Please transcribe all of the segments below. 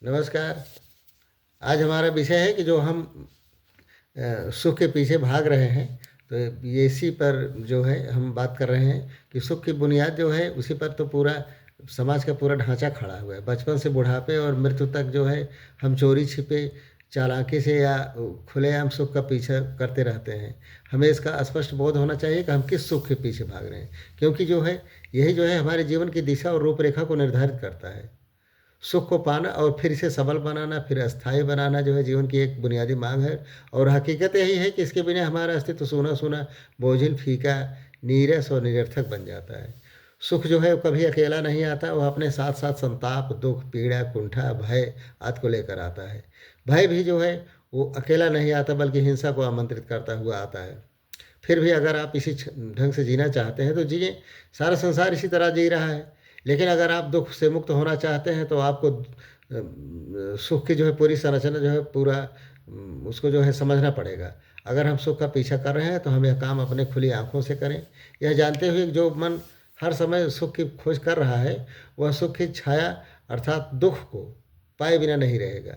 नमस्कार। आज हमारा विषय है कि जो हम सुख के पीछे भाग रहे हैं, तो ये इसी पर जो है हम बात कर रहे हैं कि सुख की बुनियाद जो है उसी पर तो पूरा समाज का पूरा ढांचा खड़ा हुआ है। बचपन से बुढ़ापे और मृत्यु तक जो है हम चोरी छिपे चालाकी से या खुलेआम सुख का पीछा करते रहते हैं। हमें इसका स्पष्ट बोध होना चाहिए कि हम किस सुख के पीछे भाग रहे हैं, क्योंकि जो है यही जो है हमारे जीवन की दिशा और रूपरेखा को निर्धारित करता है। सुख को पाना और फिर इसे सबल बनाना, फिर अस्थायी बनाना जो है जीवन की एक बुनियादी मांग है। और हकीकत यही है कि इसके बिना हमारा अस्तित्व सूना सूना, बोझिल, फीका, नीरस और निरर्थक बन जाता है। सुख जो है वो कभी अकेला नहीं आता, वह अपने साथ साथ संताप, दुख, पीड़ा, कुंठा, भय आदि को लेकर आता है। भय भी जो है वो अकेला नहीं आता, बल्कि हिंसा को आमंत्रित करता हुआ आता है। फिर भी अगर आप इसी ढंग से जीना चाहते हैं तो जिए। सारा संसार इसी तरह जी रहा है। लेकिन अगर आप दुख से मुक्त होना चाहते हैं तो आपको सुख की जो है पूरी संरचना जो है पूरा उसको जो है समझना पड़ेगा। अगर हम सुख का पीछा कर रहे हैं तो हम यह काम अपने खुली आंखों से करें, यह जानते हुए कि जो मन हर समय सुख की खोज कर रहा है वह सुख की छाया अर्थात दुख को पाए बिना नहीं रहेगा।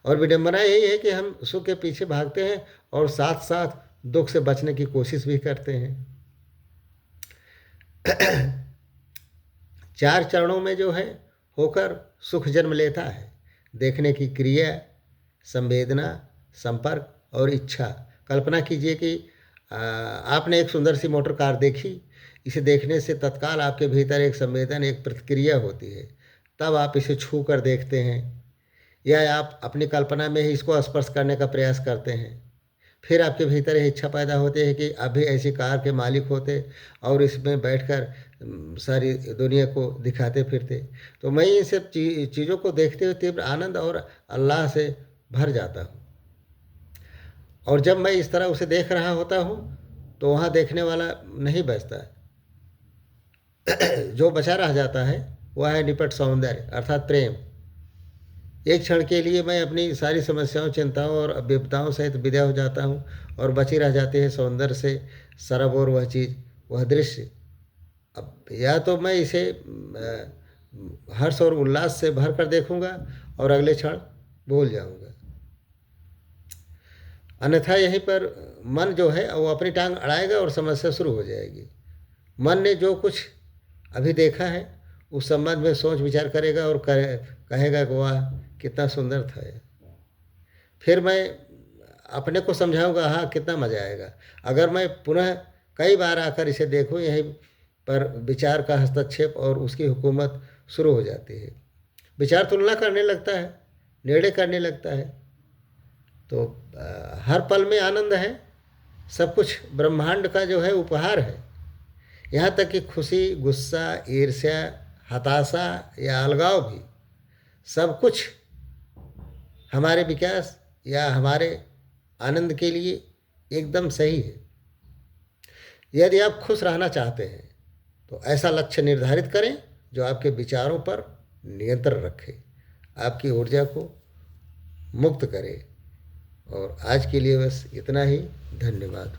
और विडंबना यही है कि हम सुख के पीछे भागते हैं और साथ साथ दुख से बचने की कोशिश भी करते हैं। चार चरणों में जो है होकर सुख जन्म लेता है: देखने की क्रिया, संवेदना, संपर्क और इच्छा। कल्पना कीजिए कि आपने एक सुंदर सी मोटर कार देखी। इसे देखने से तत्काल आपके भीतर एक संवेदन, एक प्रतिक्रिया होती है। तब आप इसे छू कर देखते हैं या आप अपनी कल्पना में ही इसको स्पर्श करने का प्रयास करते हैं। फिर आपके भीतर यह इच्छा पैदा होती है कि आप भी ऐसी कार के मालिक होते और इसमें बैठकर सारी दुनिया को दिखाते फिरते। तो मैं इन सब चीज़ों को देखते हुए तीव्र आनंद और अल्लाह से भर जाता हूँ। और जब मैं इस तरह उसे देख रहा होता हूँ तो वहाँ देखने वाला नहीं बचता। जो बचा रह जाता है वह है निपट सौंदर्य अर्थात प्रेम। एक क्षण के लिए मैं अपनी सारी समस्याओं, चिंताओं और विपदाओं सहित विदा हो जाता हूँ और बची रह जाती है सौंदर्य से सराबोर वह चीज़, वह दृश्य। अब या तो मैं इसे हर्ष और उल्लास से भर कर देखूंगा और अगले क्षण भूल जाऊंगा। अन्यथा यहीं पर मन जो है वो अपनी टांग अड़ाएगा और समस्या शुरू हो जाएगी। मन ने जो कुछ अभी देखा है उस संबंध में सोच विचार करेगा और कहेगा कि वाह कितना सुंदर था ये। फिर मैं अपने को समझाऊंगा, हाँ कितना मज़ा आएगा। अगर मैं पुनः कई बार आकर इसे देखूं, यहीं पर विचार का हस्तक्षेप और उसकी हुकूमत शुरू हो जाती है। विचार तुलना करने लगता है, निर्णय करने लगता है। तो हर पल में आनंद है। सब कुछ ब्रह्मांड का जो है उपहार है। यहाँ तक कि खुशी, गुस्सा, ईर्ष्या, हताशा या अलगाव भी सब कुछ हमारे विकास या हमारे आनंद के लिए एकदम सही है। यदि आप खुश रहना चाहते हैं तो ऐसा लक्ष्य निर्धारित करें जो आपके विचारों पर नियंत्रण रखे, आपकी ऊर्जा को मुक्त करे। और आज के लिए बस इतना ही। धन्यवाद।